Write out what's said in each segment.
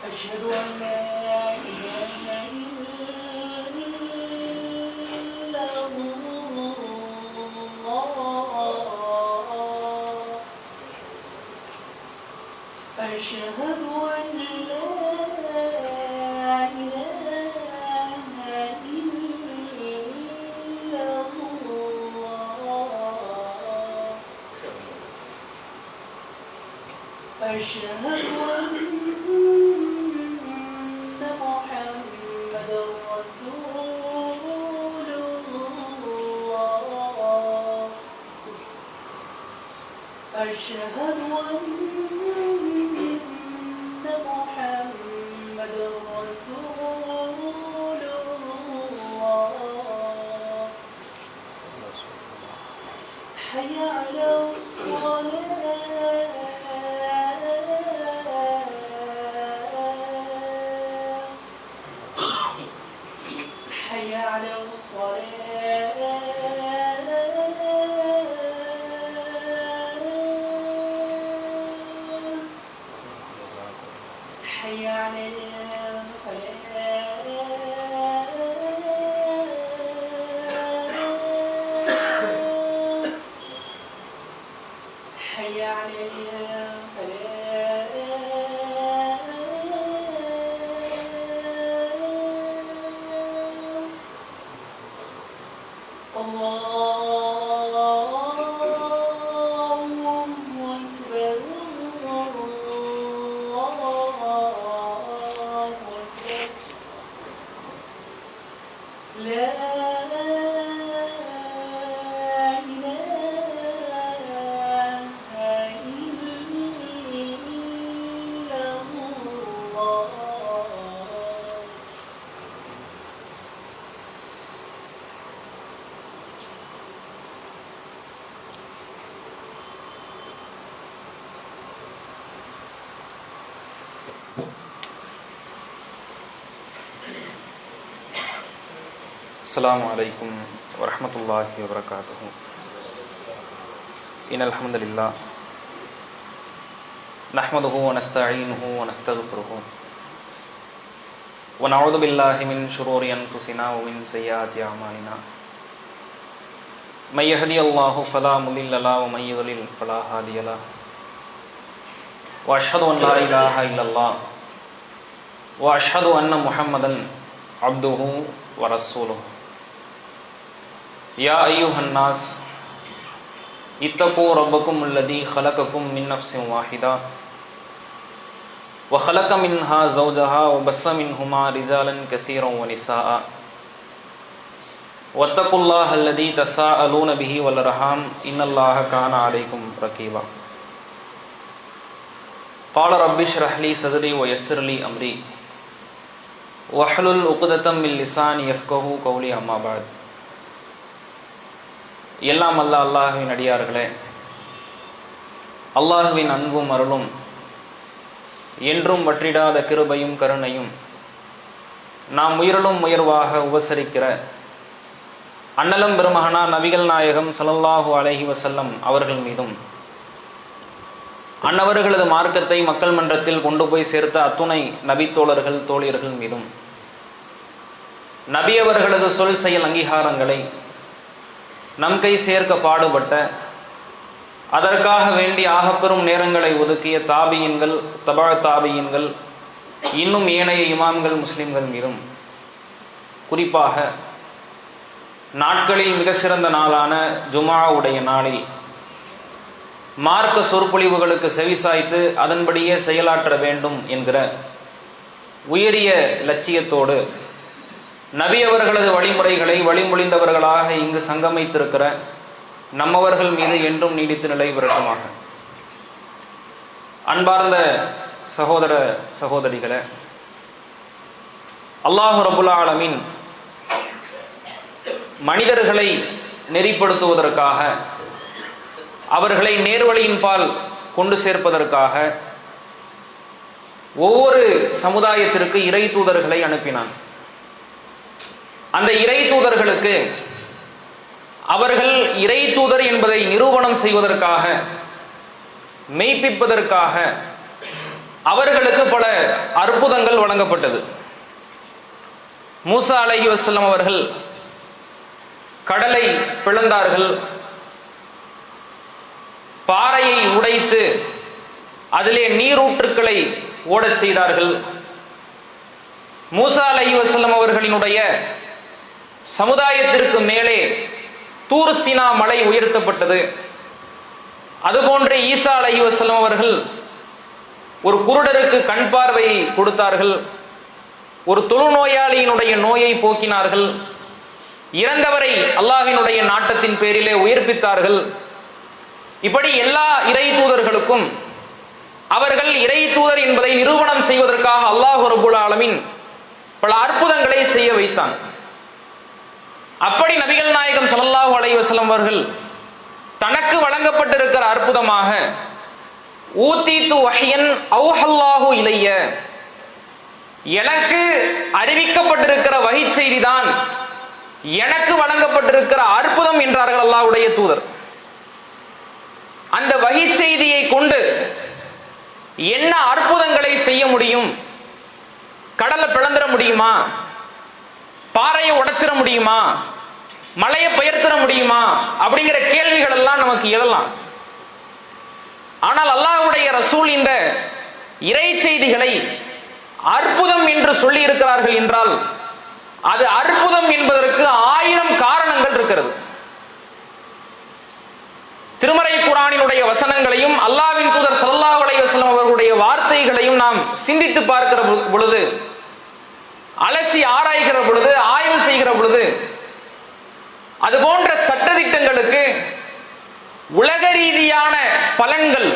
أشهد أن لا إله إلا الله أشهد أن لا إله إلا الله أشهد أن أشهد أن محمد رسول الله حي على الصلاة حي على الصلاة حي على الفلاح حي على الفلاح السلام عليكم ورحمة الله وبركاته. إن الحمد لله نحمده ونستعينه ونستغفره ونعوذ بالله من شرور أنفسنا ومن سيئات أعمالنا من يهدي الله فلا مضل له ومن يضلل فلا هادي له وأشهد أن لا إله إلا الله وأشهد أن محمدا عبده ورسوله. يا أيها الناس اتقوا ربكم الذي خلقكم من نفس واحدة وخلق منها زوجها وبث منهما رجالا كثيرا ونساء واتقوا الله الذي تساءلون به والأرحام إن الله كان عليكم رقيبا. قال رب اشرح لي صدري ويسر لي أمري واحلل عقدة من لساني يفقهوا قولي. أما بعد. எல்லாம் அல்ல அல்லாஹுவின் அடியார்களே, அல்லாஹுவின் அன்பும் அருளும் என்றும் வற்றிடாத கிருபையும் கருணையும் நாம் உயிரிலும் உயர்வாக உபசரிக்கிற அண்ணலும் பெருமகனா நபிகள் நாயகம் ஸல்லல்லாஹு அலைஹி வஸல்லம் அவர்கள் மீதும் அன்னவர்களது மார்க்கத்தை மக்கள் மன்றத்தில் கொண்டு போய் சேர்த்த அத்துணை நபித்தோழர்கள் தோழியர்கள் மீதும் நபி அவர்களது சொல் செயல் அங்கீகாரங்களை நம் கை சேர்க்க பாடுபட்ட அதற்காக வேண்டி ஆகப்பெறும் நேரங்களை ஒதுக்கிய தாபியின்கள் தபா தாபியின்கள் இன்னும் ஏனைய இமாம்கள் முஸ்லிம்கள் மீதும் குறிப்பாக நாட்களில் மிக சிறந்த நாளான ஜுமாவுடைய நாளில் மார்க்க சொற்பொழிவுகளுக்கு செவிசாய்த்து அதன்படியே செயலாற்ற வேண்டும் என்கிற உயரிய லட்சியத்தோடு நபி அவர்களது வழிமுறைகளை வழிமொழிந்தவர்களாக இங்கு சங்கமித்திருக்கிற நம்மவர்கள் மீது என்றும் நீடித்து நிலை பெறட்டுமாக. அன்பார்ந்த சகோதர சகோதரிகளே, அல்லாஹ் ரப்புல் ஆலமீன் மனிதர்களை நெறிப்படுத்துவதற்காக, அவர்களை நேர்வழியின் பால் கொண்டு சேர்ப்பதற்காக ஒவ்வொரு சமுதாயத்திற்கு இறை தூதர்களை அனுப்பினான். அந்த இறை தூதர்களுக்கு அவர்கள் இறை தூதர் என்பதை நிரூபணம் செய்வதற்காக, மெய்ப்பிப்பதற்காக அவர்களுக்கு பல அற்புதங்கள் வழங்கப்பட்டது. மூசா அலைஹிஸ்ஸலாம் அவர்கள் கடலை பிளந்தார்கள், பாறையை உடைத்து அதிலே நீரூற்றுக்களை ஓடச் செய்தார்கள். மூசா அலைஹிஸ்ஸலாம் அவர்களினுடைய சமுதாயத்திற்கு மேலே தூர் சீனா மலை உயர்த்தப்பட்டது. அதுபோன்று ஈசா அலைஹிஸ்ஸலாம் அவர்கள் ஒரு குருடருக்கு கண் பார்வையை கொடுத்தார்கள், ஒரு தொழுநோயாளியினுடைய நோயை போக்கினார்கள், இறந்தவரை அல்லாஹ்வினுடைய நாட்டத்தின் பேரிலே உயிர்ப்பித்தார்கள். இப்படி எல்லா இறை தூதர்களுக்கும் அவர்கள் இறை தூதர் என்பதை நிரூபணம் செய்வதற்காக அல்லாஹ் ரப்பல் ஆலமீன் பல அற்புதங்களை செய்ய வைத்தான். அப்படி நபிகள் நாயகம் ஸல்லல்லாஹு அலைஹி வஸல்லம் அவர்கள் தனக்கு வழங்கப்பட்டிருக்கிற அற்புதமாக ஊதீது வஹ்யன் அவ்ஹல்லாஹு இலைய, எனக்கு அறிவிக்கப்பட்டிருக்கிற வஹி செய்திதான் எனக்கு வழங்கப்பட்டிருக்கிற அற்புதம் என்றார்கள் அல்லாஹ்வுடைய தூதர். அந்த வஹி செய்தியை கொண்டு என்ன அற்புதங்களை செய்ய முடியும்? கடலை பிளந்துட முடியுமா? பாறையை உடைச்சிட முடியுமா? மலையை பெயர்த்திட முடியுமா? அப்படிங்கிற கேள்விகள் எல்லாம் நமக்கு எழலாம். ஆனால் அல்லாஹ்வுடைய ரசூல் இந்த இறை செய்திகளை அற்புதம் என்று சொல்லி இருக்கிறார்கள் என்றால் அது அற்புதம் என்பதற்கு 1000 காரணங்கள் இருக்கிறது. திருமறை குர்ஆனினுடைய வசனங்களையும் அல்லாஹ்வின் தூதர் ஸல்லல்லாஹு அலைஹி வஸல்லம் அவர்களுடைய வார்த்தைகளையும் நாம் சிந்தித்து பார்க்கிற பொழுது, அலசி ஆராய்கிற பொழுது, ஆய்வு செய்கிற பொழுது, அது போன்ற சட்டதிட்டங்களுக்கு உலக ரீதியான பலன்கள்,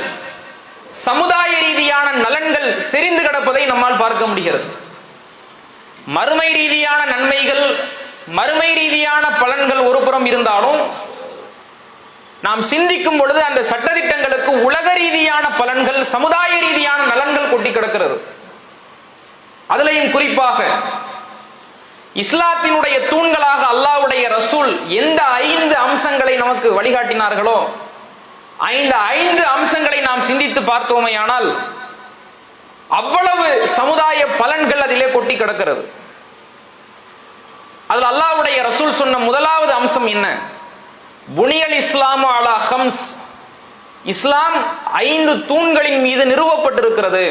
சமுதாய ரீதியான நலன்கள் செறிந்து கிடப்பதை நம்மால் பார்க்க முடிகிறது. மறுமை ரீதியான நன்மைகள், மறுமை ரீதியான பலன்கள் ஒரு புறம் இருந்தாலும் நாம் சிந்திக்கும் பொழுது அந்த சட்டதிட்டங்களுக்கு உலக ரீதியான பலன்கள், சமுதாய ரீதியான நலன்கள் கொட்டி கிடக்கிறது. அதிலையும் குறிப்பாக இஸ்லாத்தினுடைய தூண்களாக அல்லாஹ்வுடைய ரசூல் எந்த 5 அம்சங்களை நமக்கு வழிகாட்டினார்களோ, 5 அம்சங்களை நாம் சிந்தித்து பார்த்தோமேயானால் அவ்வளவு சமுதாய பலன்கள் அதிலே கொட்டி கிடக்கிறது. அதில் அல்லாஹ்வுடைய ரசூல் சொன்ன முதலாவது அம்சம் என்ன? புனியல் இஸ்லாமு அலா ஹம்ஸ், இஸ்லாம் 5 தூண்களின் மீது நிறுவப்பட்டிருக்கிறது.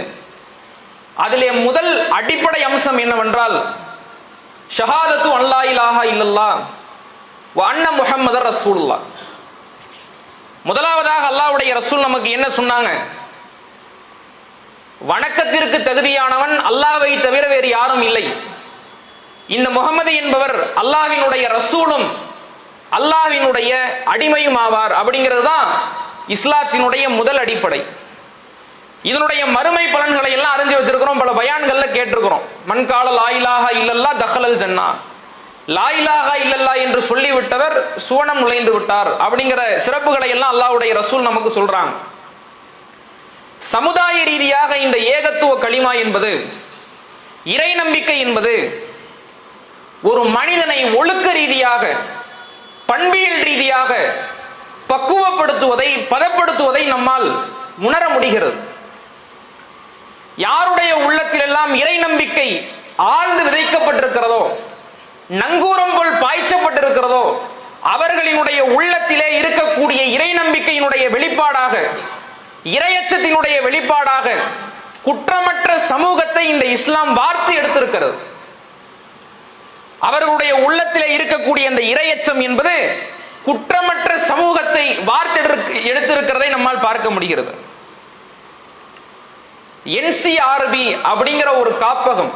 அதிலே முதல் அடிப்படை அம்சம் என்னவென்றால் ஷஹாதத்து அல்லா இலாஹா இல்லல்லாஹ் வ அன்ன முஹம்மதர் ரசூலுல்லாஹ். முதலாவதாக அல்லாஹ்வுடைய ரசூல் நமக்கு என்ன சொன்னாங்க? வணக்கத்திற்கு தகுதியானவன் அல்லாஹ்வை தவிர வேறு யாரும் இல்லை. இந்த முஹம்மது என்பவர் அல்லாஹ்வினுடைய ரசூலும் அல்லாஹ்வினுடைய அடிமையும் ஆவார். அப்படிங்கிறது தான் இஸ்லாத்தினுடைய முதல் அடிப்படை. இதனுடைய மறுமை பலன்களை எல்லாம் அறிஞ்சு வச்சிருக்கிறோம், பல பயான்கள்ல கேட்டிருக்கிறோம். மன்கால லா இலாஹா இல்லல்லாஹ் தஹலல் ஜன்னா, லா இலாஹா இல்லல்லாஹ் என்று சொல்லிவிட்டவர் சுவனம் நுழைந்து விட்டார் அப்படிங்கிற சிறப்புகளை எல்லாம் அல்லாஹ்வுடைய ரசூல் நமக்கு சொல்றாங்க. சமுதாய ரீதியாக இந்த ஏகத்துவ களிமா என்பது, இறை நம்பிக்கை என்பது ஒரு மனிதனை ஒழுக்க ரீதியாக, பண்பியல் ரீதியாக பக்குவப்படுத்துவதை, பதப்படுத்துவதை நம்மால் உணர முடிகிறது. யாருடைய உள்ளத்தில் எல்லாம் இறை நம்பிக்கை ஆழ்ந்து விதைக்கப்பட்டிருக்கிறதோ, நங்கூரம் போல் பாய்ச்சப்பட்டிருக்கிறதோ, அவர்களினுடைய உள்ளத்திலே இருக்கக்கூடிய இறை நம்பிக்கையினுடைய வெளிப்பாடாக, இறையச்சத்தினுடைய வெளிப்பாடாக குற்றமற்ற சமூகத்தை இந்த இஸ்லாம் வார்த்து எடுத்திருக்கிறது. அவர்களுடைய உள்ளத்திலே இருக்கக்கூடிய அந்த இறையச்சம் என்பது குற்றமற்ற சமூகத்தை வார்த்து எடுத்திருக்கிறதை நம்மால் பார்க்க முடிகிறது. NCRB அப்படிங்கிற ஒரு காப்பகம்,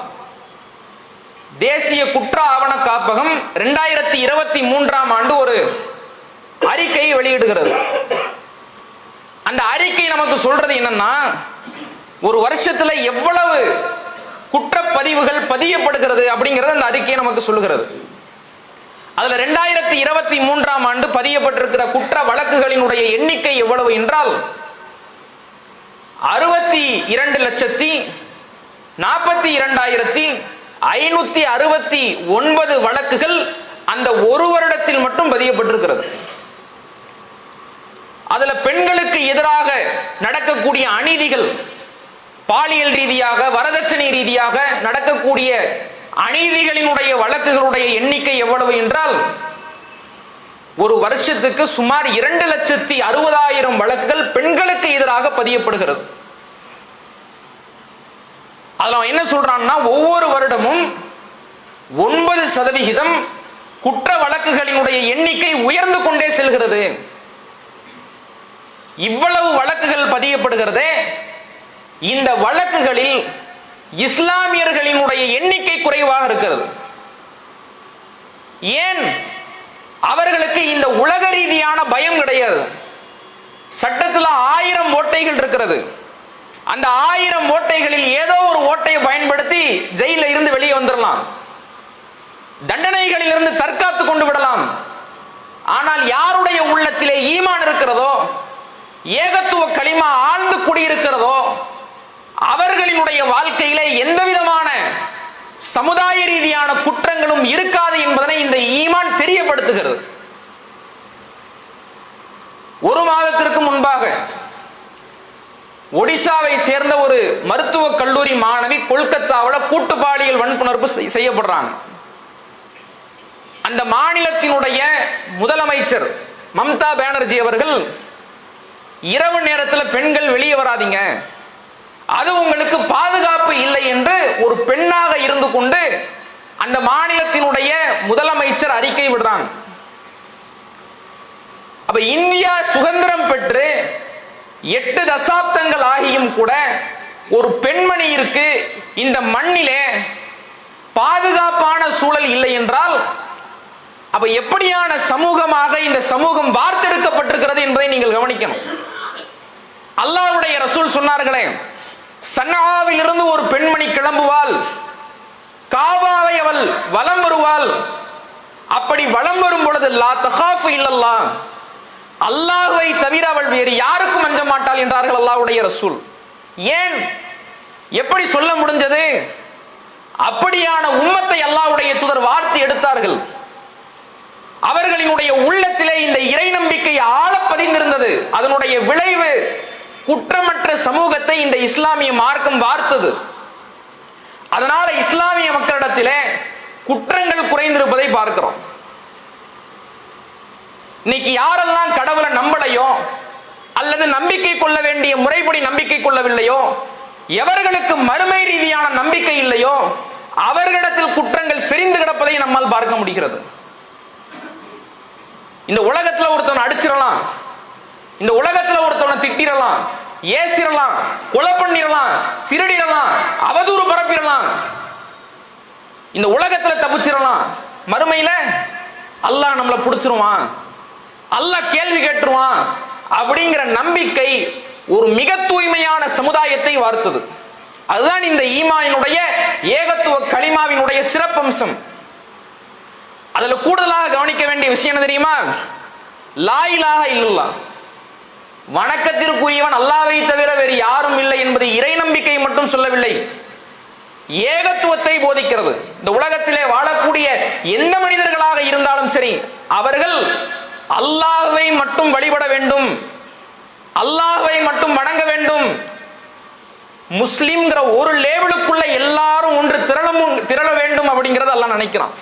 தேசிய குற்ற ஆவண காப்பகம் 2023ஆம் ஆண்டு ஒரு அறிக்கையை வெளியிடுகிறது. அந்த அறிக்கை நமக்கு சொல்றது என்னன்னா, ஒரு வருஷத்துல எவ்வளவு குற்றப்பதிவுகள் பதியப்படுகிறது அப்படிங்கிறது அந்த அறிக்கையை நமக்கு சொல்லுகிறது. அதுல 2023ஆம் ஆண்டு பதியப்பட்டிருக்கிற குற்ற வழக்குகளினுடைய எண்ணிக்கை எவ்வளவு என்றால் 42,569 வழக்குகள் அந்த ஒரு வருடத்தில் மட்டும் பதியப்பட்டிருக்கிறது. அதுல பெண்களுக்கு எதிராக நடக்கக்கூடிய அநீதிகள், பாலியல் ரீதியாக, வரதட்சணை ரீதியாக நடக்கக்கூடிய அநீதிகளினுடைய வழக்குகளுடைய எண்ணிக்கை எவ்வளவு என்றால், ஒரு வருஷத்துக்கு சுமார் 2,60,000 வழக்குகள் பெண்களுக்கு எதிராக பதியப்படுகிறது. அதுல என்ன சொல்றான்னா, ஒவ்வொரு வருடமும் 9% குற்ற வழக்குகளினுடைய எண்ணிக்கை உயர்ந்து கொண்டே செல்கிறது. இவ்வளவு வழக்குகள் பதியப்படுகிறதே, இந்த வழக்குகளில் இஸ்லாமியர்களினுடைய எண்ணிக்கை குறைவாக இருக்கிறது. ஏன்? அவர்களுக்கு இந்த உலக ரீதியான பயம் கிடையாது. சட்டத்தில் 1000 ஓட்டைகள் இருக்கிறது. அந்த 1000 ஓட்டைகளில் ஏதோ ஒரு ஓட்டையை பயன்படுத்தி ஜெயிலில் இருந்து வெளியே வந்துடலாம், தண்டனைகளில் இருந்து தற்காத்து கொண்டு விடலாம். ஆனால் யாருடைய உள்ளத்திலே ஈமான் இருக்கிறதோ, ஏகத்துவ களிமா ஆழ்ந்து குடியிருக்கிறதோ, அவர்களினுடைய வாழ்க்கையில எந்த விதமான சமுதாய ரீதியான குற்றங்களும் இருக்காது என்பதனை இந்த ஈமான் தெரியப்படுத்துகிறது. ஒரு மாதத்திற்கு முன்பாக ஒடிசாவை சேர்ந்த ஒரு மருத்துவக் கல்லூரி மாணவி கொல்கத்தாவில் கூட்டு பாலியல் வன்புணர்வு செய்யப்படுறாங்க. அந்த மாநிலத்தினுடைய முதலமைச்சர் மம்தா பானர்ஜி அவர்கள், இரவு நேரத்தில் பெண்கள் வெளியே வராதீங்க, அது உங்களுக்கு பாதுகாப்பு இல்லை என்று ஒரு பெண்ணாக இருந்து கொண்டு அந்த மாநிலத்தினுடைய முதலமைச்சர் அறிக்கை விடுறாங்க. அப்ப இந்தியா சுதந்திரம் பெற்று 8 தசாப்தங்கள் ஆகியும் கூட ஒரு பெண்மணியிற்கு இந்த மண்ணிலே பாதுகாப்பான சூழல் இல்லை என்றால், அப்ப எப்படியான சமூகமாக இந்த சமூகம் வார்த்தெடுக்கப்பட்டிருக்கிறது என்பதை நீங்கள் கவனிக்கணும். அல்லாஹ்வுடைய ரசூல் சொன்னார்களே, சன்னாவில் இருந்து ஒரு பெண்மணி கிளம்புவாள், காபாவை அவள் வலம் வருவாள், அப்படி வலம் வரும் பொழுது லா தகாஃபு இல்லல்லாஹ், அல்லாஹ்வை தவிர அவள் வேறு யாருக்கும் அஞ்ச மாட்டாள் என்றார்கள் அல்லாஹ்வுடைய ரசூல். ஏன்? எப்படி சொல்ல முடிஞ்சது? அப்படியான உம்மத்தை அல்லாஹ்வுடைய தூதர் வார்த்தை எடுத்தார்கள். அவர்களினுடைய உள்ளத்திலே இந்த இறை நம்பிக்கை ஆழ பதிந்திருந்தது. அதனுடைய விளைவு குற்றமற்ற சமூகத்தை இந்த இஸ்லாமிய மார்க்கம் வார்த்தது. அதனால இஸ்லாமிய மக்களிடத்திலே குற்றங்கள் குறைந்திருப்பதை பார்க்கிறோம். இன்னைக்கு யாரெல்லாம் கடவுளை நம்பலையோ அல்லது நம்பிக்கை கொள்ள வேண்டிய முறைப்படி நம்பிக்கை கொள்ளவில்லையோ, எவர்களுக்கு மறுமை ரீதியான நம்பிக்கை இல்லையோ, அவர்களிடத்தில் குற்றங்கள் செறிந்து கிடப்பதை நம்மால் பார்க்க முடிகிறது. இந்த உலகத்துல ஒருத்தவனை அடிச்சிடலாம், இந்த உலகத்துல ஒருத்தவனை திட்டிடலாம், ஏசிடலாம், கொலை பண்ணிடலாம், திருடிடலாம், அவதூறு பரப்பிடலாம், இந்த உலகத்துல தப்பிச்சிடலாம். மறுமையில அல்லாஹ் நம்மளை பிடிச்சிருவான், அல்லாஹ் கேள்வி கேட்டுருவான் அப்படிங்கிற நம்பிக்கை ஒரு மிக தூய்மையான சமுதாயத்தை வார்த்தது. அதுதான் இந்த ஈமானினுடைய ஏகத்துவ களிமாவினுடைய சிறப்பம்சம். அதுல கூடுதலாக கவனிக்க வேண்டிய விஷயம் என்ன தெரியுமா? லா இலாஹ இல்லல்லாஹ், வணக்கத்திற்குரியவன் அல்லாஹ்வை தவிர வேறு யாரும் இல்லை என்பது இறை நம்பிக்கை மட்டும் சொல்லவில்லை, ஏகத்துவத்தை போதிக்கிறது. இந்த உலகத்திலே வாழக்கூடிய எந்த மனிதர்களாக இருந்தாலும் சரி, அவர்கள் அல்லாஹ்வை மட்டும் வழிபட வேண்டும், அல்லாஹ்வை மட்டும் வணங்க வேண்டும். முஸ்லிம்ங்கிற ஒரு லேபிளுக்குள்ள எல்லாரும் ஒன்று திரள வேண்டும் அப்படிங்கறத அல்லாஹ் நினைக்கிறான்.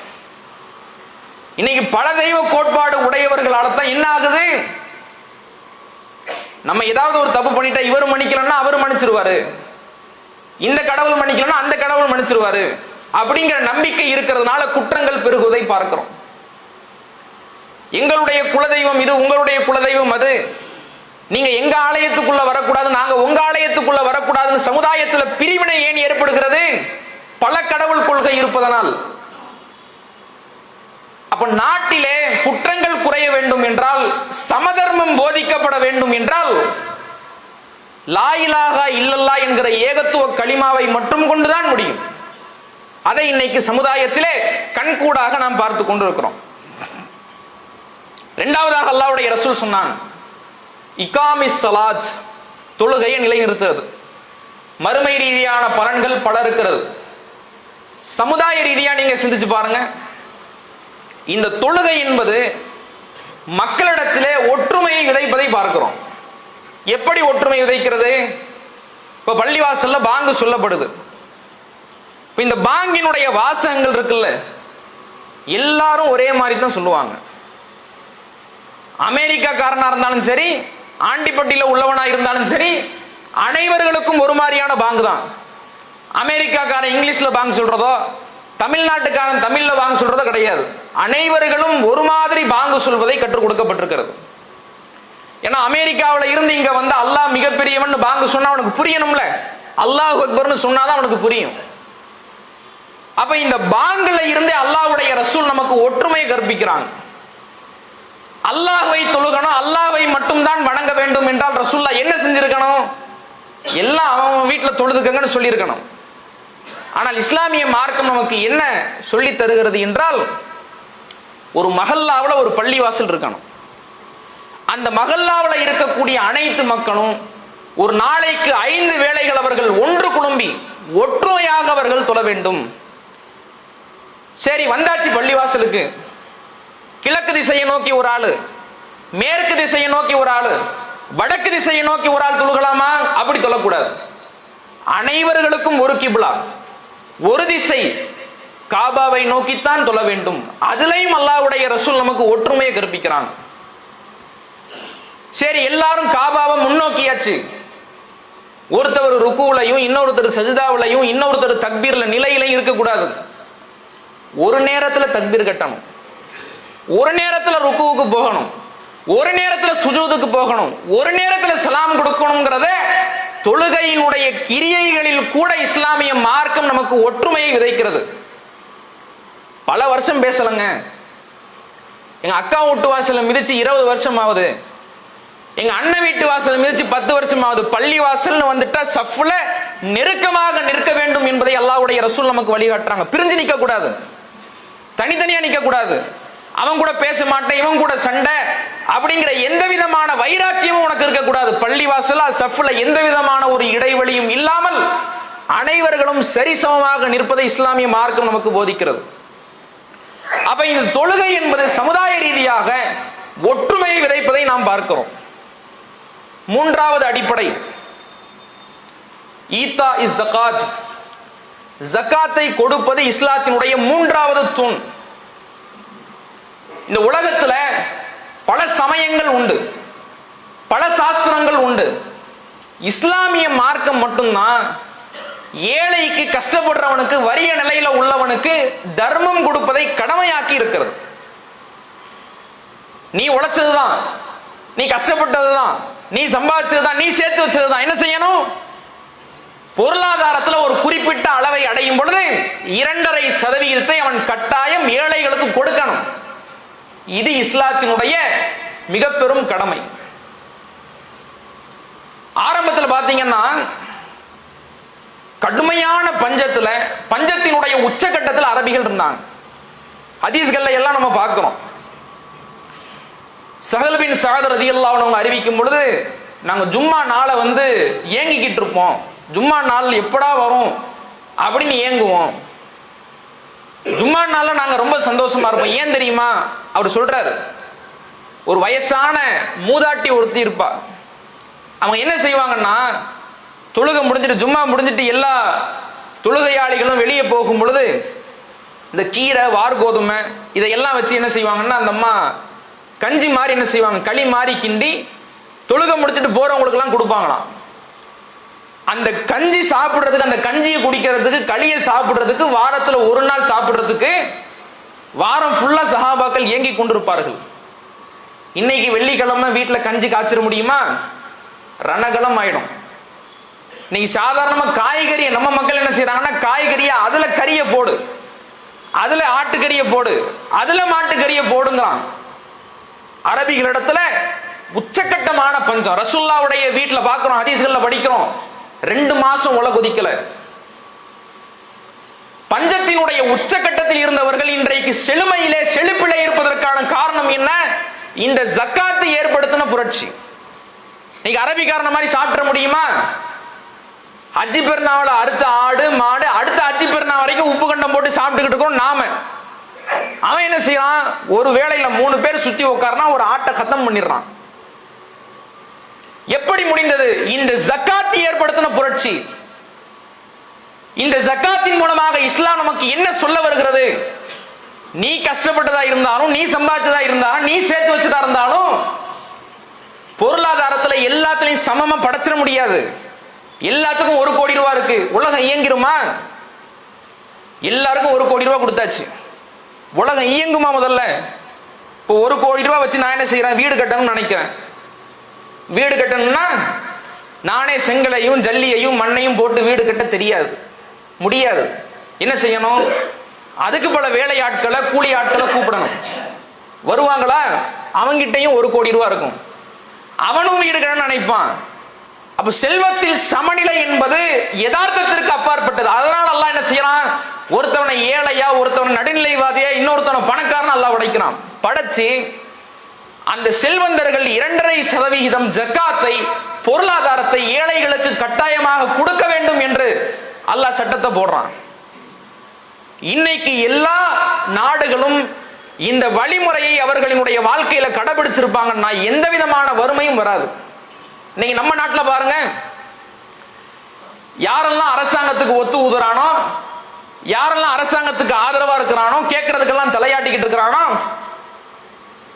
இன்னைக்கு பல தெய்வ கோட்பாடு உடையவர்களால தான் என்ன ஆகுது? நம்ம ஏதாவது ஒரு தப்பு பண்ணிட்டா இவர் மன்னிக்கலன்னா அவர் மன்னிச்சிருவாரு, இந்த கடவுள் மன்னிக்கலன்னா அந்த கடவுள் மன்னிச்சிருவாரு அப்படிங்கிற நம்பிக்கை இருக்கிறதுனால குற்றங்கள் பெருகுவதை பார்க்கிறோம். எங்களுடைய குலதெய்வம் இது, உங்களுடைய குலதெய்வம் அது, நீங்க எங்க ஆலயத்துக்குள்ள வரக்கூடாது, நாங்க உங்க ஆலயத்துக்குள்ள வரக்கூடாதுன்னு சமுதாயத்தில் பிரிவினை ஏன் ஏற்படுகிறது? பல கடவுள் கொள்கை இருப்பதனால். அப்ப நாட்டிலே குற்றங்கள் குறைய வேண்டும் என்றால், சமதர்மம் போதிக்கப்பட வேண்டும் என்றால், லா இலாஹா இல்லல்லாஹ் என்கிற ஏகத்துவ களிமாவை மட்டும் கொண்டுதான் முடியும். அதை இன்னைக்கு சமுதாயத்திலே கண்கூடாக நாம் பார்த்து கொண்டிருக்கிறோம். இரண்டாவதாக அல்லாஹ்வுடைய ரசூல் சொன்னாங்க, இகாமிஸ் ஸலாத், தொழுகையை நிலைநிறுத்துறது. மறுமை ரீதியான பலன்கள் பல இருக்கிறது. சமுதாய ரீதியா நீங்க சிந்திச்சு பாருங்க. இந்த தொழுகை என்பது மக்களிடத்திலே ஒற்றுமையை விதைப்பதை பார்க்கிறோம். எப்படி ஒற்றுமை விதைக்கிறது? இப்ப பள்ளிவாசல்ல பாங்கு சொல்லப்படுது. இந்த பாங்கினுடைய வாசகங்கள் இருக்குல்ல, எல்லாரும் ஒரே மாதிரி தான் சொல்லுவாங்க. அமெரிக்காக்காரனா இருந்தாலும் சரி, ஆண்டிப்பட்டியில உள்ளவனா இருந்தாலும் சரி, அனைவர்களுக்கும் ஒரு மாதிரியான பாங்கு தான். அமெரிக்காக்காரன் இங்கிலீஷ்ல பாங்கு சொல்றதோ, தமிழ்நாட்டுக்காரன் தமிழ்ல பாங்கு சொல்றதோ கிடையாது. அனைவர்களும் ஒரு மாதிரி பாங்கு சொல்வதை கற்றுக் கொடுக்கப்பட்டிருக்கிறது. ஏன்னா அமெரிக்காவில் இருந்து இங்க வந்து அல்லாஹ் மிகப்பெரியவன் பாங்கு சொன்னா அவனுக்கு புரியணும்ல, அல்லாஹ் அக்பர்னு சொன்னாதான் அவனுக்கு புரியும். அப்ப இந்த பாங்குல இருந்தே அல்லாஹ்வுடைய ரசூல் நமக்கு ஒற்றுமையை கற்பிக்கிறாங்க. அல்லாஹ்வை தொழுகணும், அல்லாஹ்வை மட்டும்தான் வணங்க வேண்டும் என்றால் ரசூலுல்லாஹ் என்ன செஞ்சிருக்கணும்? எல்லாம் அவன் வீட்டில் தொழுதுக்கங்கன்னு சொல்லியிருக்கணும். ஆனால் இஸ்லாமிய மார்க்கம் நமக்கு என்ன சொல்லி தருகிறது என்றால், ஒரு மஹல்லாவில் ஒரு பள்ளிவாசல் இருக்கணும். அந்த மஹல்லாவில் இருக்கக்கூடிய அனைத்து மக்களும் ஒரு நாளைக்கு 5 வேளைகள் அவர்கள் ஒன்று குழும்பி ஒற்றுமையாக அவர்கள் தொழ வேண்டும். சரி, வந்தாச்சு பள்ளிவாசலுக்கு. கிழக்கு திசையை நோக்கி ஒரு ஆளு, மேற்கு திசையை நோக்கி ஒரு ஆளு, வடக்கு திசையை நோக்கி ஒரு ஆள் தொழுகலாமா? அப்படி தொழக்கூடாது. அனைவர்களுக்கும் ஒரு கிப்லா, ஒரு திசை, காபாவை நோக்கித்தான் தொழ வேண்டும். அதுலயும் அல்லாஹ்வுடைய ரசூல் நமக்கு ஒற்றுமையை கற்பிக்கிறாங்க. சரி, எல்லாரும் காபாவை முன்னோக்கியாச்சு. ஒருத்தர் ருக்குலையும், இன்னொருத்தர் சஜிதாவிலையும், இன்னொருத்தர் தக்பீர்ல நிலையிலையும் இருக்கக்கூடாது. ஒரு நேரத்துல தக்பீர் கட்டணும், ஒரு நேரத்துல ருக்குவுக்கு போகணும், ஒரு நேரத்துல சுஜூதுக்கு போகணும், ஒரு நேரத்துல சலாம் கொடுக்கணுங்கிறத தொழுகையினுடைய கிரியைகளில் கூட இஸ்லாமிய மார்க்கம் நமக்கு ஒற்றுமையை விதைக்கிறது. பல வருஷம் பேசலங்க. எங்க அக்கா வீட்டு வாசல மிதிச்சு 20 வருஷம் ஆகுது. எங்க அண்ணன் வீட்டு வாசல் மிதிச்சு 10 வருஷம் ஆகுது. பள்ளி வாசல்னு வந்துட்டா சஃப்ல நெருக்கமாக நிற்க வேண்டும் என்பதை அல்லாஹ்வுடைய ரசூல் நமக்கு வழிகாட்டுறாங்க. பிரிஞ்சு நிற்க கூடாது, தனித்தனியா நிற்க கூடாது. அவன் கூட பேச மாட்டேன், இவன் கூட சண்டை அப்படிங்கிற எந்த விதமான வைராக்கியமும் உனக்கு இருக்கக்கூடாது. பள்ளி வாசலா சஃப்ல எந்த விதமான ஒரு இடைவெளியும் இல்லாமல் அனைவர்களும் சரிசமமாக நிற்பதை இஸ்லாமிய மார்க்கம் நமக்கு போதிக்கிறது. அப்ப இந்த தொழுகை என்பது சமுதாய ரீதியாக ஒற்றுமையை விதைப்பதை நாம் பார்க்கிறோம். மூன்றாவது அடிப்படை ஈதா இஸ் ஜகாத். ஜகாத்தை கொடுப்பது இஸ்லாத்தினுடைய மூன்றாவது தூண். இந்த உலகத்துல பல சமயங்கள் உண்டு, பல சாஸ்திரங்கள் உண்டு. இஸ்லாமிய மார்க்கம் மட்டும்தான் ஏழைக்கு, கஷ்டப்படுறவனுக்கு, வறிய நிலையில உள்ளவனுக்கு தர்மம் கொடுப்பதை கடமையாக்கி இருக்கிறது. நீ உழைச்சதுதான், நீ கஷ்டப்பட்டதுதான், நீ சம்பாதிச்சதுதான், நீ சேர்த்து வச்சதுதான். என்ன செய்யணும்? பொருளாதாரத்தில் ஒரு குறிப்பிட்ட அளவை அடையும் பொழுது 2.5% அவன் கட்டாயம் ஏழைகளுக்கு கொடுக்கணும். இது இஸ்லாத்தினுடைய மிக பெரும் கடமை. ஆரம்பத்தில் பார்த்தீங்கன்னா கடுமையான பஞ்சத்தினுடைய உச்சகட்டத்தில் அரபிகள் இருந்தாங்க. ஹதீஸ்கள்ல எல்லாம் நம்ம பார்க்கிறோம். சஹல் பின் சஅத் ரலியல்லாஹு அன்ஹு அறிவிக்கும் பொழுது, நாங்க ஜும்மா நாளை வந்து ஏங்கிக்கிட்டு இருப்போம், ஜும்மா நாள் எப்படா வரும் அப்படின்னு ஏங்குவோம். ஜும்மா நாள்ல நாங்க ரொம்ப சந்தோஷமா இருப்போம். ஏன் தெரியுமா? அவர் சொல்றாரு, ஒரு வயசான மூதாட்டி ஒருத்தி இருப்பா. அவங்க என்ன செய்வாங்கன்னா, தொழுகை முடிஞ்சிட்டு, ஜும்மா முடிஞ்சிட்டு எல்லா தொழுகையாளிகளும் வெளியே போகும் பொழுது இந்த கீரை, வார்கோதுமை இதையெல்லாம் வச்சு என்ன செய்வாங்கன்னா, அந்த அம்மா கஞ்சி மாதிரி என்ன செய்வாங்க, களி மாதிரி கிண்டி தொழுகை முடிச்சுட்டு போறவங்களுக்கு எல்லாம் கொடுப்பாங்களாம். அந்த கஞ்சி சாப்பிடுறதுக்கு, அந்த கஞ்சியை குடிக்கிறதுக்கு, களியை சாப்பிடுறதுக்கு, வாரத்துல ஒரு நாள் சாப்பிடுறதுக்கு வாரம் ஃபுல்லா சஹாபாக்கள் ஏங்கி கொண்டிருப்பார்கள். இன்னைக்கு வெள்ளிக்கிழமை வீட்டுல கஞ்சி காய்ச்சிட முடியுமா? ரணகலம் ஆயிடும். இன்னைக்கு சாதாரணமா காய்கறியை நம்ம மக்கள் என்ன செய்யறாங்கன்னா, காய்கறியை அதுல கறியை போடு, அதுல ஆட்டுக்கறியை போடு, அதுல மாட்டுக்கறியை போடுங்கிறான். அரபிகளிடத்துல உச்சக்கட்டமான பஞ்சம். ரசூலுல்லாஹ்வுடைய வீட்டுல பார்க்கிறோம், ஹதீஸ்கள்ல படிக்கிறோம், 2 மாசம் உல கொதிக்கல. பஞ்சத்தினுடைய உச்சக்கட்டத்தில் இருந்தவர்கள் இன்றைக்கு செழுமையிலே, செழிப்பிலே இருப்பதற்கான காரணம் என்ன? இந்த ஜக்காத்து ஏற்படுத்தின புரட்சி. நீங்க அரபிக்காரன மாதிரி சாப்பிட முடியுமா? ஹஜ்ஜி பெருநாள் அடுத்த ஆடு மாடு அடுத்த ஹஜ்ஜி பெருநாள் வரைக்கும் உப்பு கண்டம் போட்டு சாப்பிட்டுக்கிட்டு இருக்கோம் நாம. அவன் என்ன செய்யறான்? ஒரு வேளையில 3 பேர் சுத்தி உட்கார்னா ஒரு ஆட்டை கத்தம் பண்ணிடுறான். எப்படி முடிந்தது? இந்த ஜக்காத் ஏற்படுத்தின புரட்சி. இந்த ஜக்காத்தின் மூலமாக இஸ்லாம் நமக்கு என்ன சொல்ல வருகிறது? நீ கஷ்டப்பட்டதா இருந்தாலும், நீ சம்பாதிச்சதா இருந்தாலும், நீ சேர்த்து வச்சதா இருந்தாலும், பொருளாதாரத்துல எல்லாத்திலையும் சமமா படைச்சிட முடியாது. எல்லாத்துக்கும் 1 கோடி ரூபாய் இருக்கு, உலகம் இயங்கிருமா? எல்லாருக்கும் 1 கோடி ரூபாய் கொடுத்தாச்சு, உலகம் இயங்குமா? முதல்ல இப்போ 1 கோடி ரூபாய் வச்சு நான் என்ன செய்யறேன்? வீடு கட்டணும்னு நினைக்கிறேன். வீடு கட்டணும்னா நானே செங்கலையும் ஜல்லியையும் மண்ணையும் போட்டு வீடு கட்ட தெரியாது, முடியாது. என்ன செய்யணும்? அதுக்கு பல வேலையாட்களை கூலி ஆட்களை கூப்பிடணும். வருவாங்களா? அவங்கிட்டையும் 1 கோடி ரூபாய் இருக்கும், அவனும் வீடு கட்டணும்னு நினைப்பான். அப்ப செல்வத்தில் சமநிலை என்பது யதார்த்தத்திற்கு அப்பாற்பட்டது. அதனால அல்லாஹ் என்ன செய்யறான்? ஒருத்தவனை ஏழையா, ஒருத்தவன் நடுநிலைவாதியா, இன்னொருத்தவனை பணக்காரன் அல்லாஹ் உடைக்கிறான். படைச்சு அந்த செல்வந்தர்கள் 2.5% ஜக்காத்தை, பொருளாதாரத்தை ஏழைகளுக்கு கட்டாயமாக கொடுக்க வேண்டும் என்று அல்லாஹ் சட்டத்தை போடுறான். இன்னைக்கு எல்லா நாடுகளும் இந்த வழிமுறையை அவர்களினுடைய வாழ்க்கையில கடைபிடிச்சிருப்பாங்கன்னா எந்த விதமான வறுமையும் வராது. இன்னைக்கு நம்ம நாட்டில் பாருங்க, யாரெல்லாம் அரசாங்கத்துக்கு ஒத்து ஊதுறானோ, யாரெல்லாம் அரசாங்கத்துக்கு ஆதரவா இருக்கிறானோ, கேட்கறதுக்கெல்லாம் தலையாட்டிக்கிட்டு இருக்கிறானோ,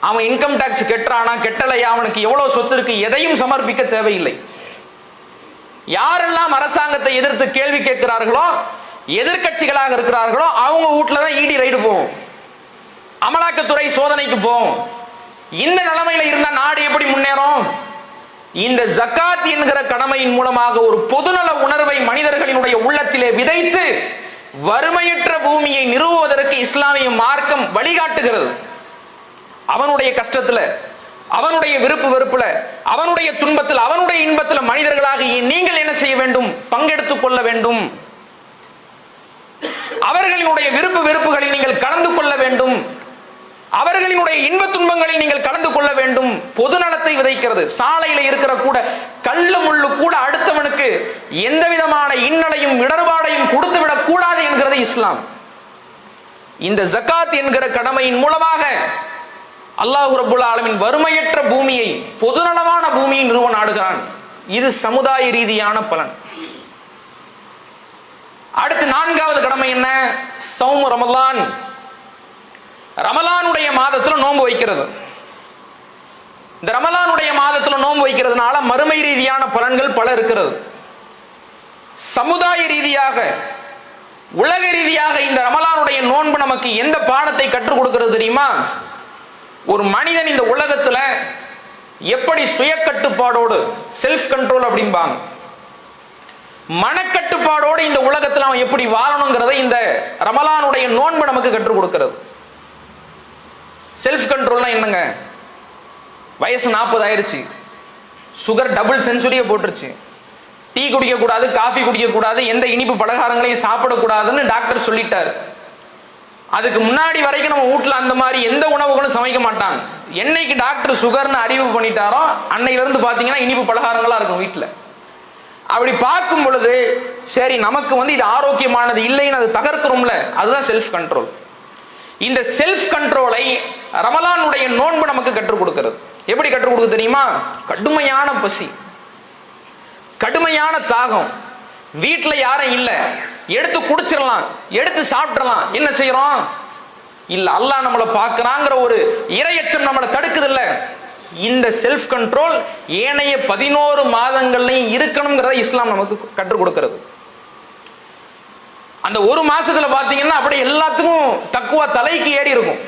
அவன் இன்கம் டாக்ஸ் கெட்டுறானா கெட்டலையா, அவனுக்கு எவ்வளவு சொத்து இருக்கு, எதையும் சமர்ப்பிக்க தேவையில்லை. யாரெல்லாம் அரசாங்கத்தை எதிர்த்து கேள்வி கேட்கிறார்களோ, எதிர்கட்சிகளாக இருக்கிறார்களோ, அவங்க வீட்டுல தான் இடி ரைடு போகும், அமலாக்கத்துறை சோதனைக்கு போகும். இந்த நிலைமையில இருந்தா நாடு எப்படி முன்னேறும்? இந்த ஜக்காத் என்கிற கடமையின் மூலமாக ஒரு பொதுநல உணர்வை மனிதர்களினுடைய உள்ளத்திலே விதைத்து வறுமையற்ற பூமியை நிறுவுவதற்கு இஸ்லாமிய மார்க்கம் வழிகாட்டுகிறது. அவனுடைய கஷ்டத்துல, அவனுடைய விருப்பு வெறுப்புல, அவனுடைய துன்பத்தில், அவனுடைய இன்பத்தில் மனிதர்களாக நீங்கள் என்ன செய்ய வேண்டும்? பங்கெடுத்துக் கொள்ள வேண்டும். அவர்களினுடைய விருப்பு வெறுப்புகளில் நீங்கள் கலந்து கொள்ள வேண்டும். அவர்களினுடைய இன்ப துன்பங்களில் நீங்கள் கலந்து கொள்ள வேண்டும். பொது நலத்தை விதைக்கிறது. சாலையில இருக்கிற கூட கல்லு முள்ளு கூட அடுத்தவனுக்கு எந்த விதமான இன்னலையும் இடர்பாடையும் கொடுத்து விடக் கூடாது என்கிறது இஸ்லாம். இந்த ஜக்காத் என்கிற கடமையின் மூலமாக அல்லாஹ் ரப்புல் ஆலமீன் வறுமையற்ற பூமியை, பொதுநலமான பூமியை நிறுவ நாடுகிறான். இது சமுதாய ரீதியான பலன். அடுத்து 4வது கடமை என்ன? சௌம் ரமலான். ரமலானுடைய மாதத்துல நோன்பு வைக்கிறது. இந்த ரமலானுடைய மாதத்துல நோன்பு வைக்கிறதுனால மறுமை ரீதியான பலன்கள் பல இருக்கிறது. சமுதாய ரீதியாக, உலக ரீதியாக இந்த ரமலானுடைய நோன்பு நமக்கு எந்த பாடத்தை கற்றுக் கொடுக்கிறது தெரியுமா? ஒரு மனிதன் இந்த உலகத்துல எப்படி சுய கட்டுப்பாடோடு, செல்ஃப் கண்ட்ரோல் அப்படிம்பாங்க, மனக்கட்டுப்பாடோடு இந்த உலகத்தில் அவன் எப்படி வாழணுங்கிறதை இந்த ரமலானுடைய நோன்பு நமக்கு கற்றுக் கொடுக்கிறது. செல்ஃப் கண்ட்ரோல்னா என்னங்க? வயசு 40 ஆயிருச்சு, சுகர் டபுள் செஞ்சுரியை போட்டுருச்சு, டீ குடிக்க கூடாது, காஃபி குடிக்க கூடாது, எந்த இனிப்பு பலகாரங்களையும் சாப்பிடக்கூடாதுன்னு டாக்டர் சொல்லிட்டாரு. அதுக்கு முன்னாடி வரைக்கும் நம்ம வீட்டுல அந்த மாதிரி எந்த உணவுகளும் சமைக்க மாட்டாங்க. என்னைக்கு டாக்டர் சுகர்னு அறிவு பண்ணிட்டாரோ அன்னையில இருந்து பாத்தீங்கன்னா இனிப்பு பலகாரங்களா இருக்கும் வீட்டுல. அப்படி பார்க்கும் பொழுது சரி, நமக்கு இது ஆரோக்கியமானது இல்லைன்னு அது தகர்க்கிறோம்ல, அதுதான் செல்ஃப் கண்ட்ரோல். இந்த செல்ஃப் கண்ட்ரோலை ரமலானுடைய நோன்பு நமக்கு கற்றுக் கொடுக்கிறது. எப்படி கற்றுக் கொடுக்க தெரியுமா? கடுமையான பசி, கடுமையான தாகம், வீட்டுல யாரும் இல்ல, எடுத்து குடிச்சிடலாம், எடுத்து சாப்பிடலாம், என்ன செய்யறோம்? இல்ல, அல்லாஹ் நம்மளை பார்க்கறாங்கிற ஒரு இரையச்சம் நம்மளை தடுக்குது இல்ல. இந்த செல்ஃப் கண்ட்ரோல் ஏனைய 11 மாதங்கள்லையும் இருக்கணுங்கிறத இஸ்லாம் நமக்கு கற்றுக் கொடுக்கிறது. அந்த ஒரு மாசத்துல பாத்தீங்கன்னா அப்படியே எல்லாத்துக்கும் தக்குவா தலைக்கு ஏறி இருக்கும்.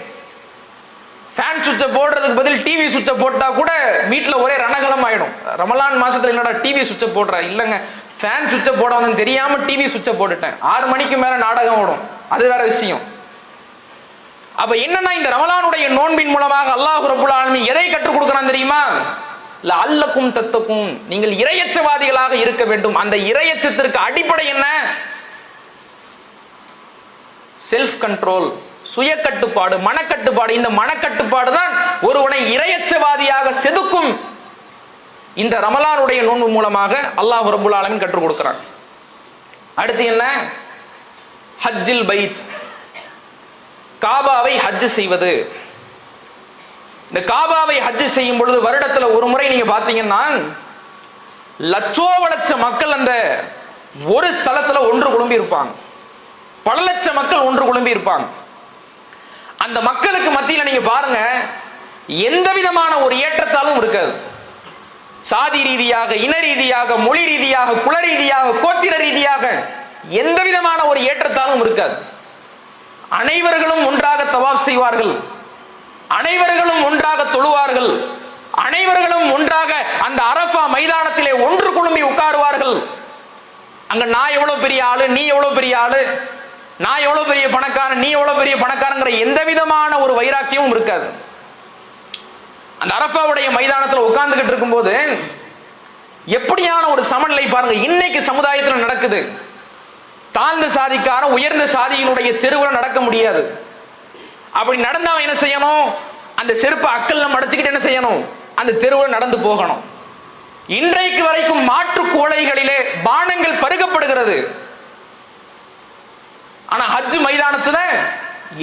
ஃபேன் சுவிட்சை போடுறதுக்கு பதில் டிவி சுவிட்சை போட்டா கூட வீட்டுல ஒரே ரணகலம் ஆயிடும். ரமலான் மாசத்துல என்னடா டிவி சுவிட்சை போடுற? இல்லங்க, ஃபேன் சுவிட்சை போட வந்து தெரியாம டிவி சுவிட்சை போட்டுட்டேன், 6 மணிக்கு மேல நாடகம் ஓடும், அது வேற விஷயம். அப்ப என்னன்னா, இந்த ரமலானுடைய நோன்பின் மூலமாக அல்லாஹ் ரப்புல் ஆலமீன் எதை கற்றுக் கொடுக்கிறான் தெரியுமா? லஅல்லக்கும் தத்தகும், நீங்கள் இறையச்சவாதிகளாக இருக்க வேண்டும். அந்த இறையச்சத்திற்கு அடிப்படை என்ன? செல்ஃப் கண்ட்ரோல், சுய கட்டுப்பாடு, மனக்கட்டுப்பாடு. இந்த மனக்கட்டுப்பாடு தான் ஒருவனை இறையச்சவாதியாக செதுக்கும். இந்த ரமலானுடைய நோன்பு மூலமாக அல்லாஹ் ரப்புல் ஆலமீன் கற்றுக் கொடுக்கிறான். அடுத்து என்ன? ஹஜ்ஜில் பைத், காபாவை ஹஜ் செய்வது. இந்த காபாவை ஹஜ் செய்யும் பொழுது வருடத்துல ஒரு முறை நீங்க பாத்தீங்கன்னா லட்சோப லட்ச மக்கள் அந்த ஒரு ஸ்தலத்துல ஒன்று குழும்பி இருப்பாங்க. பல லட்ச மக்கள் ஒன்று குழும்பி இருப்பாங்க. அந்த மக்களுக்கு மத்தியில் நீங்க பாருங்க, எந்த விதமான ஒரு ஏற்றத்தாலும் இருக்காது. சாதி ரீதியாக, இன ரீதியாக, மொழி ரீதியாக, குல ரீதியாக, கோத்திர ரீதியாக எந்த விதமான ஒரு ஏற்றத்தாலும் இருக்காது. அனைவர்களும் ஒன்றாக தவாப் செய்வார்கள், அனைவர்களும் ஒன்றாக தொழுவார்கள், அனைவர்களும் ஒன்றாக அந்த அரஃபா மைதானத்திலே ஒன்று குழும்பி உட்காருவார்கள். அங்க நான் எவ்வளவு பெரிய ஆளு, நீ எவ்வளவு பெரிய ஆளு, நான் எவ்வளவு பெரிய பணக்காரன், நீ எவ்வளவு பெரிய பணக்காரங்கிற எந்த விதமான ஒரு வைராக்கியமும் இருக்காது. அந்த அரஃபாவுடைய மைதானத்தில் உட்கார்ந்துகிட்டு இருக்கும்போது எப்படியான ஒரு சமநிலை பாருங்க இன்னைக்கு சமுதாயத்தில் நடக்குது. தாழ்ந்த சாதிக்காரன் உயர்ந்த சாதியினுடைய தெருவில் நடக்க முடியாது. அப்படி நடந்தவன் என்ன செய்யணும்? அந்த செருப்பை அக்கல்ல மடைச்சுக்கிட்டு என்ன செய்யணும்? அந்த தெருவில் நடந்து போகணும். இன்றைக்கு வரைக்கும் மாற்று கோளைகளிலே பானங்கள் பருகப்படுகிறது. ஆனா ஹஜ் மைதானத்துல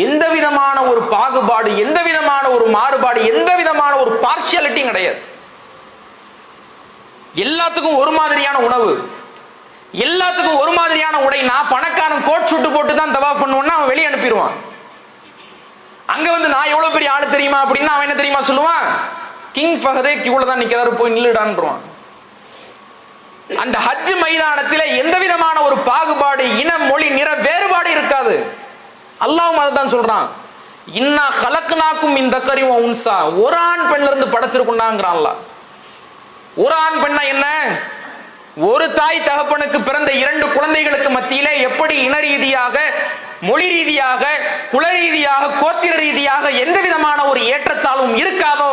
எந்த விதமான ஒரு பாகுபாடு, எந்த விதமான ஒரு மாறுபாடு, எந்த விதமான ஒரு பார்ஷியாலிட்டி கிடையாது. எல்லாத்துக்கும் ஒரு மாதிரியான உணவு, எல்லாத்துக்கும் ஒரு மாதிரியான உடை. நான் பணக்காரன் கோட் சுட்டு போட்டு தான் தவாப் பண்ணுவேன்னா அவன் வெளியே அனுப்பிடுவான். அங்க வந்து நான் எவ்வளவு பெரிய ஆளு தெரியுமா அப்படின்னா அவன் என்ன தெரியுமா சொல்லுவான்? கிங் ஃபஹதே கியூல தான் நிக்கிறாரு, போய் நில்லுடான்றான். அந்த ஹஜ் மைதானத்தில் எந்த விதமான ஒரு பாகுபாடு, இன, மொழி, நிற வேறுபாடு இருக்காது. அல்லாஹ்வும் அதுதான் சொல்றான், இன்னா ஹலக்னாக்கும் மின் தக்கரி வ உன்சா, ஒரு ஆண் பெண்ல இருந்து படைச்சிருக்குண்டாங்கிறான் அல்லாஹ். ஒரு ஆண் பெண்ணா என்ன? ஒரு தாய் தகப்பனுக்கு பிறந்த இரண்டு குழந்தைகளுக்கு மத்தியிலே எப்படி இன ரீதியாக, மொழி ரீதியாக, குல ரீதியாக, கோத்திர ரீதியாக எந்த விதமான ஒரு ஏற்றத்தாலும் இருக்காதோ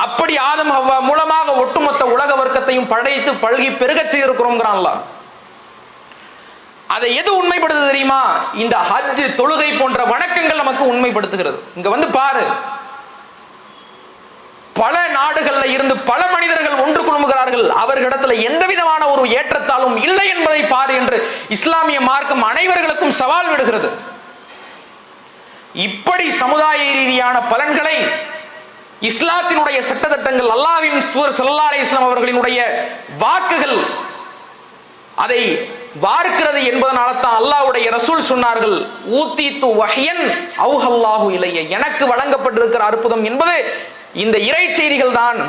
அப்படி ஆதம் ஹவ்வா மூலமாக ஒட்டுமொத்த உலக வர்க்கத்தையும் படைத்து பழகி பெருகச் செய்திருக்கிறோம்ங்கிறான் அல்லாஹ். அதை எது உண்மைப்படுத்து தெரியுமா? இந்த ஹஜ், தொழுகை போன்ற வணக்கங்கள் நமக்கு உண்மைப்படுத்துகிறது. இங்க வந்து பாரு, பல நாடுகள்ல இருந்து பல மனிதர்கள் ஒன்று குழுமுகிறார்கள். அவர்களிடத்துல எந்த விதமான ஒரு ஏற்றத்தாலும் இல்லை என்பதை பாரு என்று இஸ்லாமிய மார்க்கம் அனைவர்களுக்கும் சவால் விடுகிறது. இப்படி சமுதாய ரீதியான பலன்களை இஸ்லாத்தினுடைய சட்டத்திட்டங்கள், அல்லாஹ்வின் தூதர் ஸல்லல்லாஹு அலைஹி வஸல்லம் அவர்களினுடைய வாக்குகள் அதை வார்க்கிறது என்பதனால தான் அல்லாஹ்வுடைய ரசூல் சொன்னார்கள், ஊதீது வஹ்யன் அவ்ஹல்லாஹு இலைய, எனக்கு வழங்கப்பட்டிருக்கிற அற்புதம் என்பது இந்த இறை செய்திகள் தான்.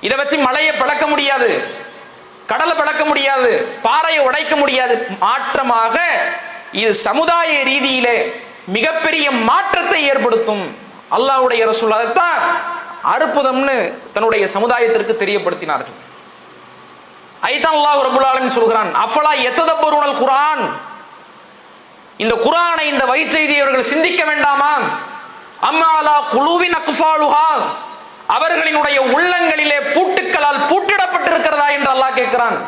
இதை வச்சு மலையை பழக்க முடியாது, கடலை பழக்க முடியாது, பாறையை உடைக்க முடியாது. மாற்றமாக இது சமுதாய ரீதியிலே மிகப்பெரிய மாற்றத்தை ஏற்படுத்தும். அல்லாஹ்வுடைய ரசூல் அதைத்தான் அற்புதம்னு தன்னுடைய சமுதாயத்திற்கு தெரியப்படுத்தினார்கள். ஐதான் அல்லாஹ் ரப்பல் ஆலமீன் சொல்கிறான், அஃபலா யததப்பருனல் குர்ஆன், இந்த குர்ஆனை, இந்த வைச்செய்தியை அவர்கள் சிந்திக்க வேண்டாமா? அம்மா அலா குலூபின் அக்ஃபாலுஹா, அவர்களினுடைய உள்ளங்களிலே பூட்டுக்களால் பூட்டிடப்பட்டிருக்கிறதா என்று அல்லாஹ் கேட்கிறான்.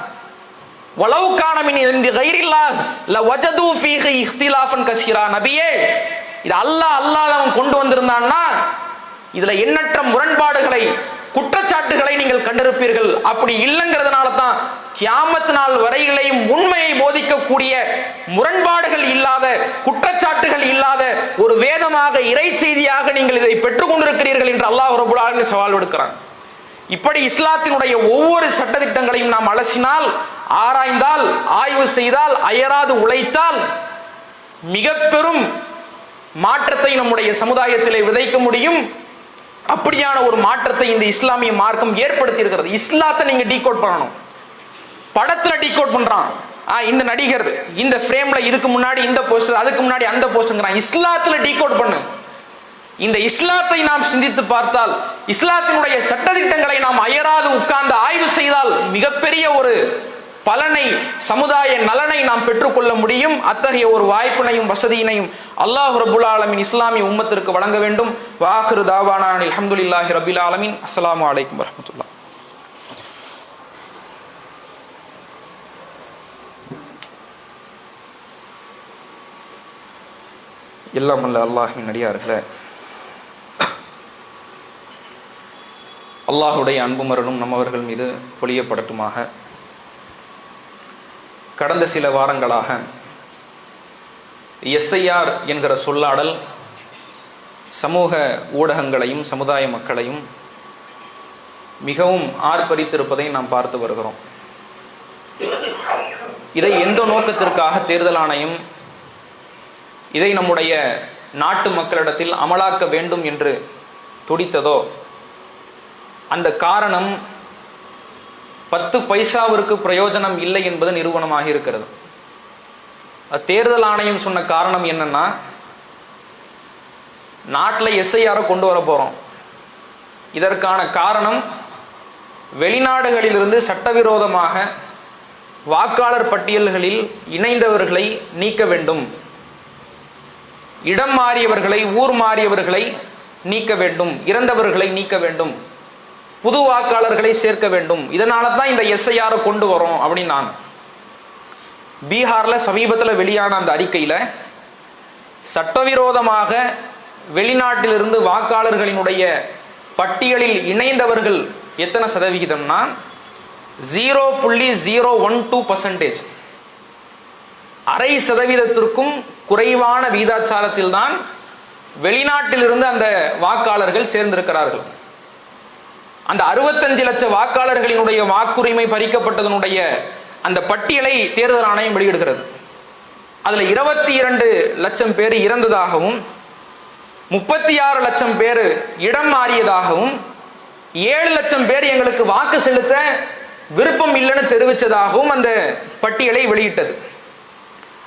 வலவ் கான மின் இந்தி கைரில்லாஹ் லவஜது ஃபீஹி இக்திலாஃபன் கஸீரா, நபியே இது அல்லாஹ்வும் கொண்டு வந்திருந்தான்னா இதுல எண்ணற்ற முரண்பாடுகளை, குற்றச்சாட்டுகளை நீங்கள் கண்டிருப்பீர்கள். அப்படி இல்லைங்கிறதுனால தான் கியாமத் நாள் வரையிலையும் உண்மையை போதிக்கக்கூடிய, முரண்பாடுகள் இல்லாத, குற்றச்சாட்டுகள் இல்லாத ஒரு வேதமாக, இறை செய்தியாக நீங்கள் இதை பெற்றுக் கொண்டிருக்கிறீர்கள் என்று அல்லாஹ் ரப்பல் ஆலமீன் சவால் விடுக்கிறான். இப்படி இஸ்லாத்தினுடைய ஒவ்வொரு சட்டதிட்டங்களையும் நாம் அலசினால், ஆராய்ந்தால், ஆய்வு செய்தால், அயராது உழைத்தால் மிக பெரும் மாற்றத்தை நம்முடைய சமுதாயத்திலே விதைக்க முடியும். அப்படியான ஒரு மாற்றத்தை இந்த இஸ்லாமிய மார்க்கம் ஏற்படுத்தி இருக்கிறது. இஸ்லாத்தை நீங்க டீகோட் பண்ணணும். படத்துல டீகோட் பண்றான், இந்த நடிகர் இந்த ஃப்ரேம்ல இதுக்கு முன்னாடி இந்த போஸ்டர், அதுக்கு முன்னாடி அந்த போஸ்டர்ங்கிறான். இஸ்லாத்துல டீகோட் பண்ணு. இந்த இஸ்லாத்தை நாம் சிந்தித்து பார்த்தால், இஸ்லாத்தினுடைய சட்டதிட்டங்களை நாம் அயராது உட்கார்ந்து ஆய்வு செய்தால் மிகப்பெரிய ஒரு பலனை, சமுதாய நலனை நாம் பெற்றுக்கொள்ள முடியும். அத்தகைய ஒரு வாய்ப்பினையும் வசதியினையும் அல்லாஹ் ரப்புல் ஆலமீன் இஸ்லாமிய உம்மத்திற்கு வழங்க வேண்டும். வாஹிரு தாவானா அல்ஹம்துலில்லாஹி ரப்பில் ஆலமீன். அஸ்ஸலாமு அலைக்கும் வரஹ்மத்துல்லாஹ். எல்லாம் அல்ல அல்லாஹ்வின் அடியார்களே, அல்லாஹ்வுடைய அன்பும் அருளும் நம்மவர்கள் மீது பொழியப்படட்டுமாக. கடந்த சில வாரங்களாக எஸ்ஐஆர் என்கிற சொல்லாடல் சமூக ஊடகங்களையும் சமுதாய மக்களையும் மிகவும் ஆர்ப்பரித்திருப்பதை நாம் பார்த்து வருகிறோம். இதை எந்த நோக்கத்திற்காக தேர்தல் ஆணையம் இதை நம்முடைய நாட்டு மக்களிடத்தில் அமலாக்க வேண்டும் என்று துடித்ததோ அந்த காரணம் 10 பைசாவிற்கு பிரயோஜனம் இல்லை என்பது நிரூபணமாக இருக்கிறது. தேர்தல் ஆணையம் சொன்ன காரணம் என்னன்னா, நாட்டில் எஸ்ஐஆரை கொண்டு வர போறோம். இதற்கான காரணம் வெளிநாடுகளிலிருந்து சட்டவிரோதமாக வாக்காளர் பட்டியல்களில் இணைந்தவர்களை நீக்க வேண்டும், இடம் மாறியவர்களை ஊர் மாறியவர்களை நீக்க வேண்டும், இறந்தவர்களை நீக்க வேண்டும், புது வாக்காளர்களை சேர்க்க வேண்டும். இதனால தான் இந்த எஸ்ஐஆரை கொண்டு வரோம் அப்படின்னாங்க. பீகார்ல சமீபத்தில் வெளியான அந்த அறிக்கையில சட்டவிரோதமாக வெளிநாட்டிலிருந்து வாக்காளர்களினுடைய பட்டியலில் இணைந்தவர்கள் எத்தனை சதவிகிதம்னா 0.012%, 0.5%க்கும் குறைவான வீதாச்சாரத்தில் தான் வெளிநாட்டிலிருந்து அந்த வாக்காளர்கள் சேர்ந்திருக்கிறார்கள். அந்த 65 லட்சம் வாக்காளர்களினுடைய வாக்குரிமை பறிக்கப்பட்டதனுடைய அந்த பட்டியலை தேர்தல் ஆணையம் வெளியிடுகிறது. அதுல 22 லட்சம் பேர் இறந்ததாகவும் 36 லட்சம் பேர் இடம் மாறியதாகவும் 7 லட்சம் பேர் எங்களுக்கு வாக்கு செலுத்த விருப்பம் இல்லைன்னு தெரிவித்ததாகவும் அந்த பட்டியலை வெளியிட்டது.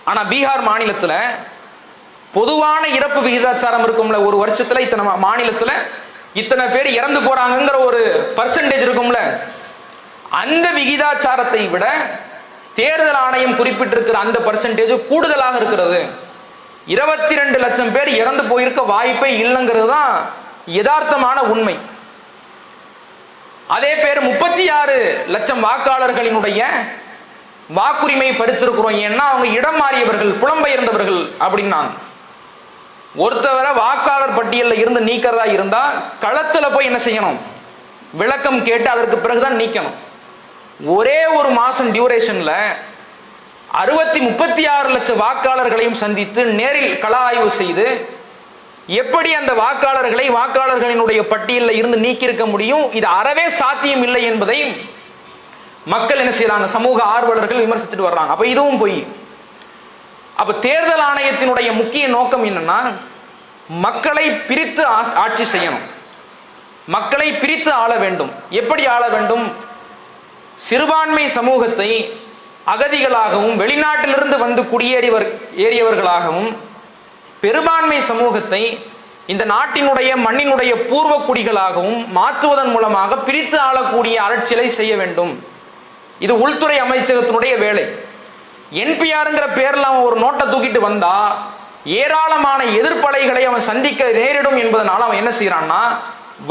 ஆனா பீகார் மாநிலத்துல பொதுவான இறப்பு விகிதாச்சாரம் இருக்கும்ல, ஒரு வருஷத்துல இத்தனை மாநிலத்துல இத்தனை பேர் இறந்து போறாங்கிற ஒரு பர்சன்டேஜ் இருக்கும்ல, அந்த விகிதாச்சாரத்தை விட தேர்தல் ஆணையம் குறிப்பிட்டிருக்கிற அந்த பர்சன்டேஜ் கூடுதலாக இருக்கிறது. 22 லட்சம் பேர் இறந்து போயிருக்க வாய்ப்பே இல்லைங்கிறது தான் யதார்த்தமான உண்மை. அதே பேர் 36 லட்சம் வாக்காளர்களினுடைய வாக்குரிமை பறிச்சிருக்கிறோம், ஏன்னா அவங்க இடம் மாறியவர்கள், புலம்பெயர்ந்தவர்கள் அப்படின்னாங்க. ஒருத்தவரை வாக்காளர் பட்டியலில் இருந்து நீக்கிறதா இருந்தா களத்துல போய் என்ன செய்யணும், விளக்கம் கேட்டு அதற்கு பிறகுதான் நீக்கணும். ஒரே ஒரு மாசம் டியூரேஷன்ல 36 லட்சம் வாக்காளர்களையும் சந்தித்து நேரில் கள ஆய்வு செய்து எப்படி அந்த வாக்காளர்களினுடைய பட்டியலில் இருந்து நீக்கியிருக்க முடியும்? இது அறவே சாத்தியம் இல்லை என்பதை மக்கள் என்ன செய்யறாங்க, சமூக ஆர்வலர்கள் விமர்சிச்சுட்டு வர்றாங்க. அப்ப இதுவும் போய் அப்ப தேர்தல் ஆணையத்தினுடைய முக்கிய நோக்கம் என்னன்னா, மக்களை பிரித்து ஆட்சி செய்யணும், மக்களை பிரித்து ஆள வேண்டும். எப்படி ஆள வேண்டும்? சிறுபான்மை சமூகத்தை அகதிகளாகவும் வெளிநாட்டிலிருந்து வந்து ஏறியவர்களாகவும் பெரும்பான்மை சமூகத்தை இந்த நாட்டினுடைய மண்ணினுடைய பூர்வ குடிகளாகவும் மாற்றுவதன் மூலமாக பிரித்து ஆளக்கூடிய அரசியலை செய்ய வேண்டும். இது உள்துறை அமைச்சகத்தினுடைய வேலை. என்பிஆர்ங்கிற பேர்ல அவன் ஒரு நோட்டை தூக்கிட்டு வந்தா ஏராளமான எதிர்ப்பலைகளை அவன் சந்திக்க நேரிடும் என்பதனால அவன் என்ன செய்யறான்னா,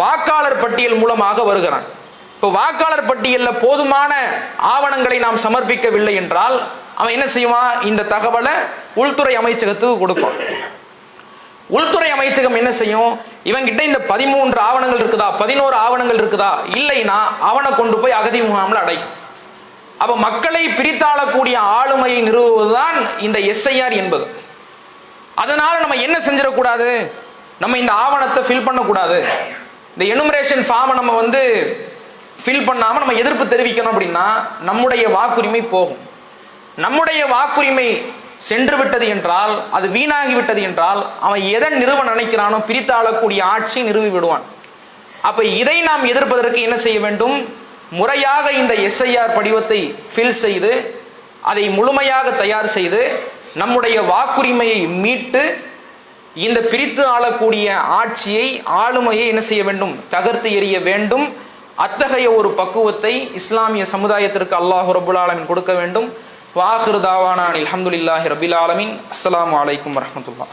வாக்காளர் பட்டியல் மூலமாக வருகிறான். இப்போ வாக்காளர் பட்டியலில் போதுமான ஆவணங்களை நாம் சமர்ப்பிக்கவில்லை என்றால் அவன் என்ன செய்வான், இந்த தகவலை உள்துறை அமைச்சகத்துக்கு கொடுப்பான். உள்துறை அமைச்சகம் என்ன செய்யும், இவங்கிட்ட இந்த 13 ஆவணங்கள் இருக்குதா, 11 ஆவணங்கள் இருக்குதா, இல்லைன்னா அவனை கொண்டு போய் அகதி முகாமில் அடைக்கும். அப்ப மக்களை பிரித்தாளக்கூடிய ஆளுமையை நிறுவுவதுதான் இந்த எஸ்ஐஆர் என்பது. அதனால நம்ம என்ன செஞ்சிடக்கூடாது, நம்ம இந்த ஆவணத்தை ஃபில் பண்ணக்கூடாது, இந்த எனுமரேஷன் ஃபார்மை நம்ம ஃபில் பண்ணாம நம்ம எதிர்ப்பு தெரிவிக்கணும் அப்படின்னா நம்முடைய வாக்குரிமை போகும். நம்முடைய வாக்குரிமை சென்று விட்டது என்றால், அது வீணாகி விட்டது என்றால் அவன் எதை நிறுவ நினைக்கிறானோ பிரித்தாளக்கூடிய ஆட்சி நிறுவி விடுவான். அப்ப இதை நாம் எதிர்ப்பதற்கு என்ன செய்ய வேண்டும், முறையாக இந்த எஸ்ஐஆர் படிவத்தை ஃபில் செய்து அதை முழுமையாக தயார் செய்து நம்முடைய வாக்குரிமையை மீட்டு இந்த பிரித்து ஆளக்கூடிய ஆட்சியை, ஆளுமையை என்ன செய்ய வேண்டும், தகர்த்து எறிய வேண்டும். அத்தகைய ஒரு பக்குவத்தை இஸ்லாமிய சமுதாயத்திற்கு அல்லாஹ் ரப்புல் ஆலமீன் கொடுக்க வேண்டும். வாஹிரு தாவானா அல்ஹம்துலில்லாஹி ரப்பில் ஆலமீன். அஸ்ஸலாமு அலைக்கும் வரஹ்மத்துல்லாஹ்.